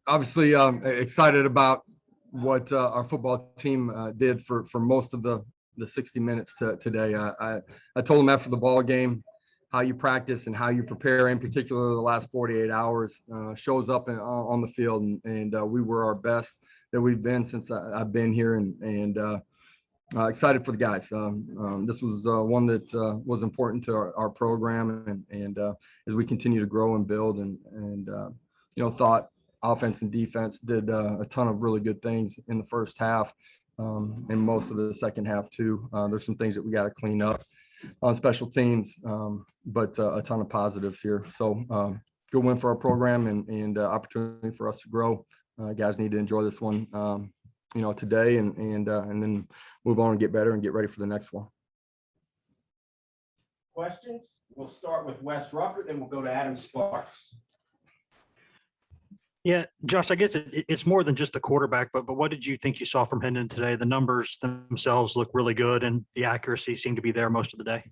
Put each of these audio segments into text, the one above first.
Obviously excited about what our football team did for most of the 60 minutes today. I told them after the ball game how you practice and how you prepare, in particular the last 48 hours, shows up on the field, and we were our best that we've been since I've been here, and excited for the guys. This was one that was important to our program, and as we continue to grow and build, and thought offense and defense did a ton of really good things in the first half, and most of the second half too. There's some things that we got to clean up on special teams, but a ton of positives here. So good win for our program, and opportunity for us to grow. Guys need to enjoy this one, today, and then move on and get better and get ready for the next one. Questions? We'll start with Wes Rucker, then we'll go to Adam Sparks. Yeah, Josh, I guess it's more than just the quarterback, but what did you think you saw from Hendon today? The numbers themselves look really good, and the accuracy seemed to be there most of the day.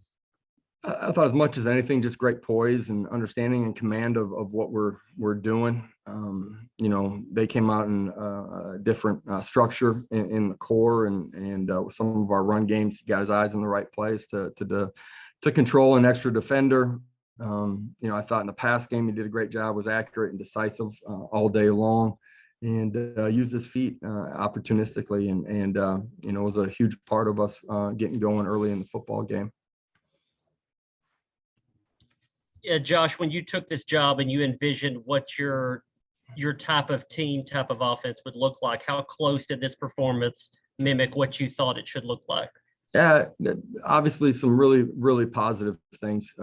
I thought as much as anything, just great poise and understanding and command of what we're doing. They came out in a different structure in the core, and some of our run games, he got his eyes in the right place to control an extra defender. I thought in the past game he did a great job, was accurate and decisive all day long, and used his feet opportunistically, and was a huge part of us getting going early in the football game. Yeah, Josh, when you took this job and you envisioned what your type of team, type of offense would look like, how close did this performance mimic what you thought it should look like? Yeah, obviously some really, really positive things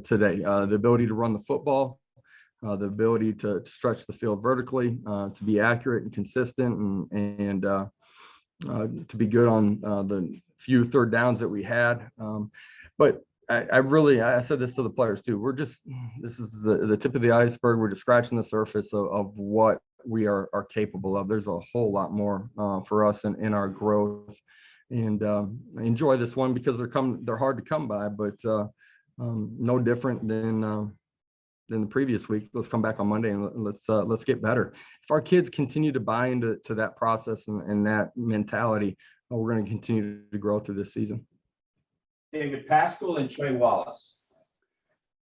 today. The ability to run the football, the ability to stretch the field vertically, to be accurate and consistent, and to be good on the few third downs that we had. But I said this to the players too. This is the tip of the iceberg. We're just scratching the surface of what we are capable of. There's a whole lot more for us in our growth, and I enjoy this one because they're hard to come by, but no different than the previous week. Let's come back on Monday and let's get better. If our kids continue to buy into that process and that mentality, we're going to continue to grow through this season. David Pascal and Trey Wallace.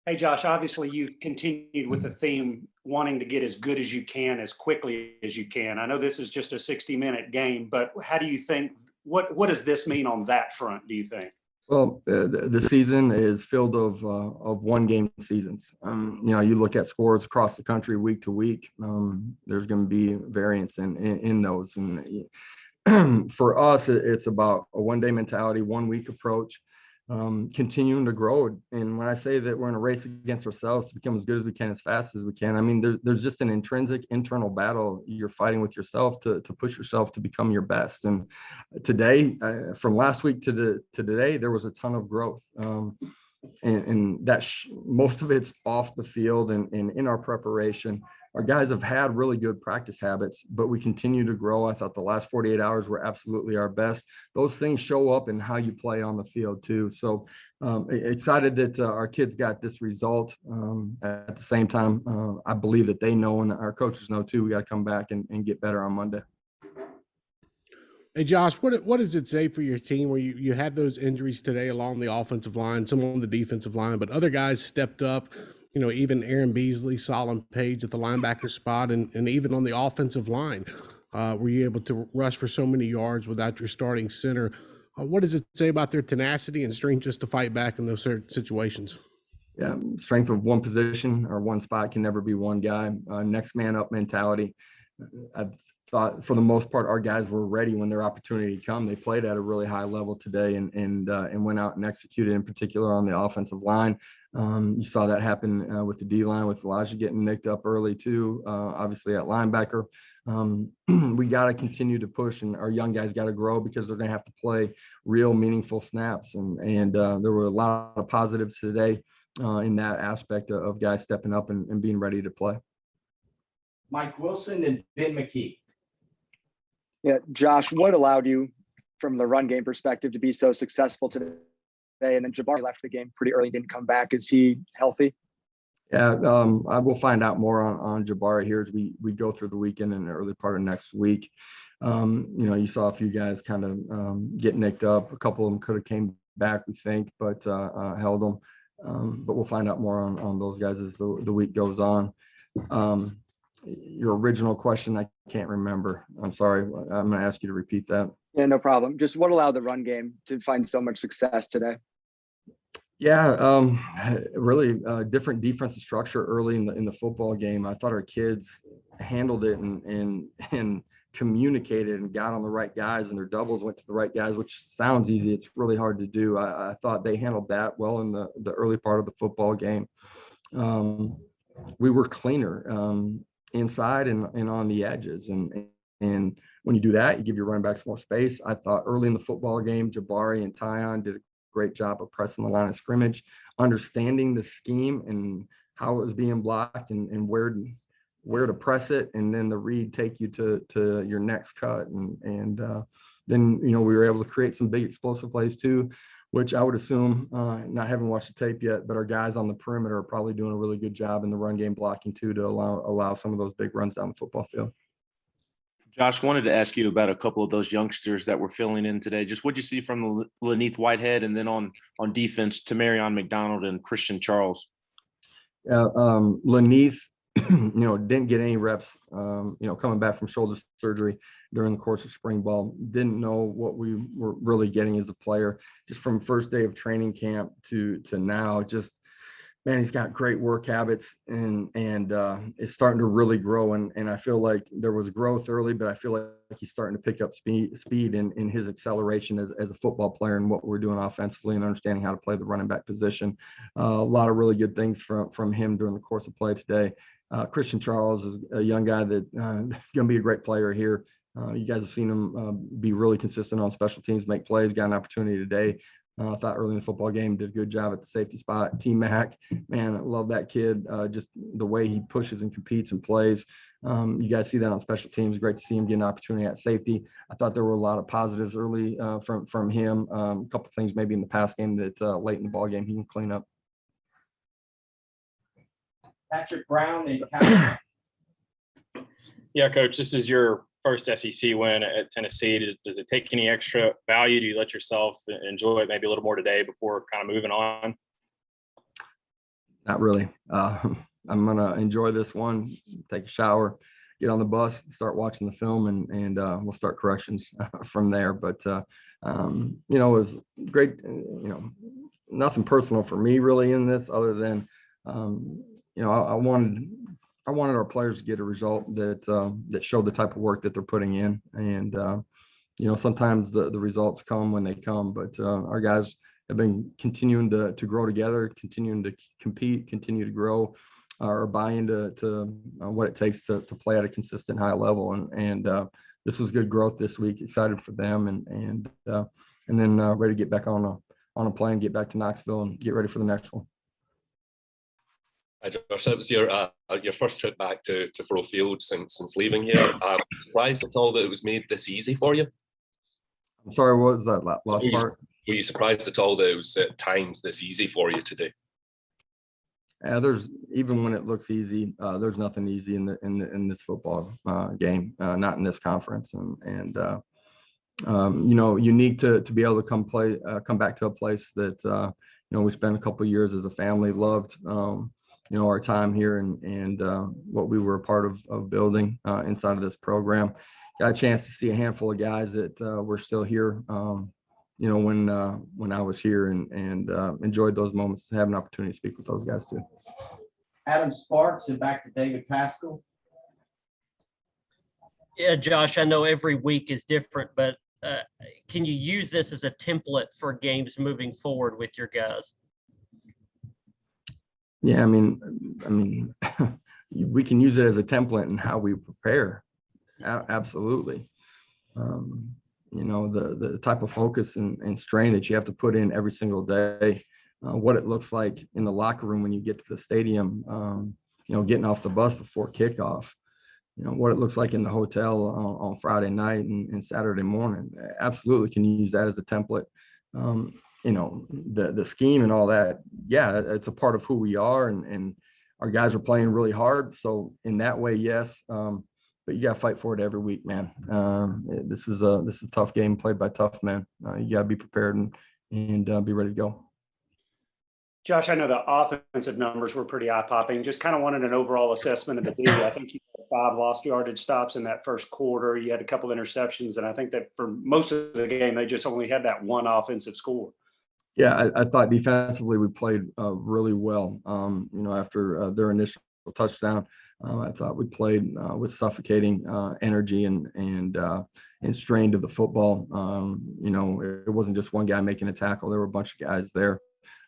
Hey, Josh, obviously you've continued with the theme wanting to get as good as you can as quickly as you can. I know this is just a 60-minute game, but how do you think, what does this mean on that front, do you think? Well, the season is filled of one-game seasons. You look at scores across the country week to week. There's going to be variance in those. And for us, it's about a one-day mentality, one-week approach. Continuing to grow. And when I say that we're in a race against ourselves to become as good as we can, as fast as we can, I mean, there's just an intrinsic internal battle you're fighting with yourself to push yourself to become your best. And today, from last week to today, there was a ton of growth. And that most of it's off the field and in our preparation. Our guys have had really good practice habits, but we continue to grow. I thought the last 48 hours were absolutely our best. Those things show up in how you play on the field too. So excited that our kids got this result. At the same time, I believe that they know, and our coaches know too, we got to come back and get better on Monday. Hey, Josh, what does it say for your team where you had those injuries today along the offensive line, some on the defensive line, but other guys stepped up, even Aaron Beasley, Solomon Page at the linebacker spot, and even on the offensive line, were you able to rush for so many yards without your starting center? What does it say about their tenacity and strength just to fight back in those certain situations? Yeah, strength of one position or one spot can never be one guy. Next man up mentality. I've thought for the most part our guys were ready when their opportunity come. They played at a really high level today and went out and executed, in particular on the offensive line. You saw that happen with the D line, with Elijah getting nicked up early too. Obviously at linebacker, we got to continue to push, and our young guys got to grow because they're going to have to play real meaningful snaps. And there were a lot of positives today in that aspect of guys stepping up and being ready to play. Mike Wilson and Ben McKee. Yeah, Josh, what allowed you from the run game perspective to be so successful today? And then Jabari left the game pretty early and didn't come back. Is he healthy? Yeah, I will find out more on Jabari here as we go through the weekend and the early part of next week. You saw a few guys kind of get nicked up. A couple of them could have came back, we think, but held them. But we'll find out more on those guys as the week goes on. Your original question, I can't remember. I'm sorry. I'm going to ask you to repeat that. Yeah, no problem. Just what allowed the run game to find so much success today? Yeah, really different defensive structure early in the football game. I thought our kids handled it and communicated and got on the right guys, and their doubles went to the right guys, which sounds easy. It's really hard to do. I thought they handled that well in the early part of the football game. We were cleaner inside and on the edges, and when you do that, you give your running backs more space. I thought early in the football game, Jabari and Tyon did a great job of pressing the line of scrimmage, understanding the scheme and how it was being blocked and where to press it, and then the read take you to your next cut, and then we were able to create some big explosive plays too, which I would assume, not having watched the tape yet, but our guys on the perimeter are probably doing a really good job in the run game blocking too, to allow some of those big runs down the football field. Josh, wanted to ask you about a couple of those youngsters that were filling in today. Just what'd you see from Laneith Whitehead, and then on defense, Tamarion McDonald and Christian Charles? Laneith, didn't get any reps, coming back from shoulder surgery during the course of spring ball. Didn't know what we were really getting as a player. Just from first day of training camp to now, just, man, he's got great work habits and it's starting to really grow. And I feel like there was growth early, but I feel like he's starting to pick up speed in his acceleration as a football player and what we're doing offensively and understanding how to play the running back position. A lot of really good things from him during the course of play today. Christian Charles is a young guy that going to be a great player here. You guys have seen him be really consistent on special teams, make plays, got an opportunity today. I thought early in the football game did a good job at the safety spot. T-Mac, man, I love that kid. Just the way he pushes and competes and plays. You guys see that on special teams. Great to see him get an opportunity at safety. I thought there were a lot of positives early from him. A couple things maybe in the pass game that late in the ball game he can clean up. Patrick Brown and Cal. Yeah, Coach, this is your first SEC win at Tennessee. Does it take any extra value? Do you let yourself enjoy it maybe a little more today before kind of moving on? Not really. I'm going to enjoy this one, take a shower, get on the bus, start watching the film, and we'll start corrections from there. But, it was great. Nothing personal for me really in this other than, I wanted our players to get a result that showed the type of work that they're putting in. And, sometimes the results come when they come, but our guys have been continuing to grow together, continuing to compete, continue to grow, or buy into what it takes to play at a consistent high level. And this was good growth this week. Excited for them and then ready to get back on a plane, get back to Knoxville and get ready for the next one. Hi, Josh. That was your first trip back to Furrow Field since leaving here. I'm surprised at all that it was made this easy for you. I'm sorry, what was that last part? Were you surprised at all that it was at times this easy for you today? Yeah, even when it looks easy, there's nothing easy in this football game, not in this conference, and unique to be able to come back to a place that we spent a couple of years as a family, loved. Our time here and what we were a part of building inside of this program. Got a chance to see a handful of guys that were still here, when I was here and enjoyed those moments to have an opportunity to speak with those guys too. Adam Sparks and back to David Pascal. Yeah, Josh, I know every week is different, but can you use this as a template for games moving forward with your guys? Yeah, I mean, we can use it as a template in how we prepare. Absolutely. The type of focus and strain that you have to put in every single day, what it looks like in the locker room when you get to the stadium, getting off the bus before kickoff, what it looks like in the hotel on Friday night and Saturday morning. Absolutely can use that as a template. The scheme and all that. Yeah, it's a part of who we are. And our guys are playing really hard. So in that way, yes. But you got to fight for it every week, man. This is a tough game played by tough men. You got to be prepared and be ready to go. Josh, I know the offensive numbers were pretty eye-popping. Just kind of wanted an overall assessment of the D. I think you had 5 lost yardage stops in that first quarter. You had a couple interceptions, and I think that for most of the game, they just only had that one offensive score. Yeah, I thought defensively we played really well. After their initial touchdown, I thought we played with suffocating energy and strain to the football. It wasn't just one guy making a tackle. There were a bunch of guys there.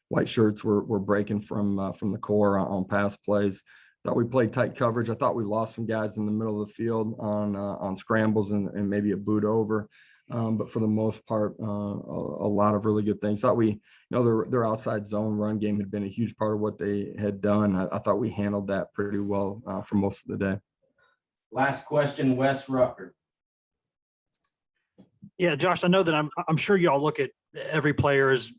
White shirts were breaking from the core on pass plays. Thought we played tight coverage. I thought we lost some guys in the middle of the field on scrambles and maybe a boot over. But for the most part, a lot of really good things. Thought their outside zone run game had been a huge part of what they had done. I thought we handled that pretty well for most of the day. Last question, Wes Rucker. Yeah, Josh, I know that I'm sure y'all look at every player as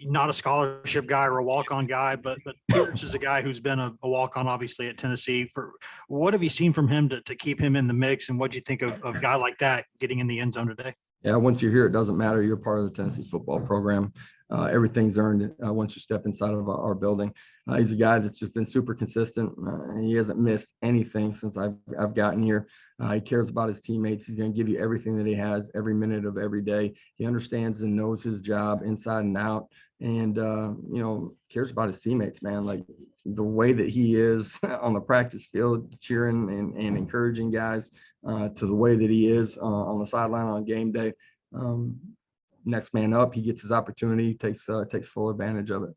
not a scholarship guy or a walk-on guy, but Pierce is a guy who's been a walk-on, obviously, at Tennessee. For what have you seen from him to keep him in the mix, and what do you think of a guy like that getting in the end zone today? Yeah, once you're here, it doesn't matter. You're part of the Tennessee football program. Everything's earned once you step inside of our building. He's a guy that's just been super consistent. He hasn't missed anything since I've gotten here. He cares about his teammates. He's going to give you everything that he has every minute of every day. He understands and knows his job inside and out, and cares about his teammates, man. Like the way that he is on the practice field, cheering and encouraging guys, to the way that he is on the sideline on game day. Next man up, he gets his opportunity, takes full advantage of it.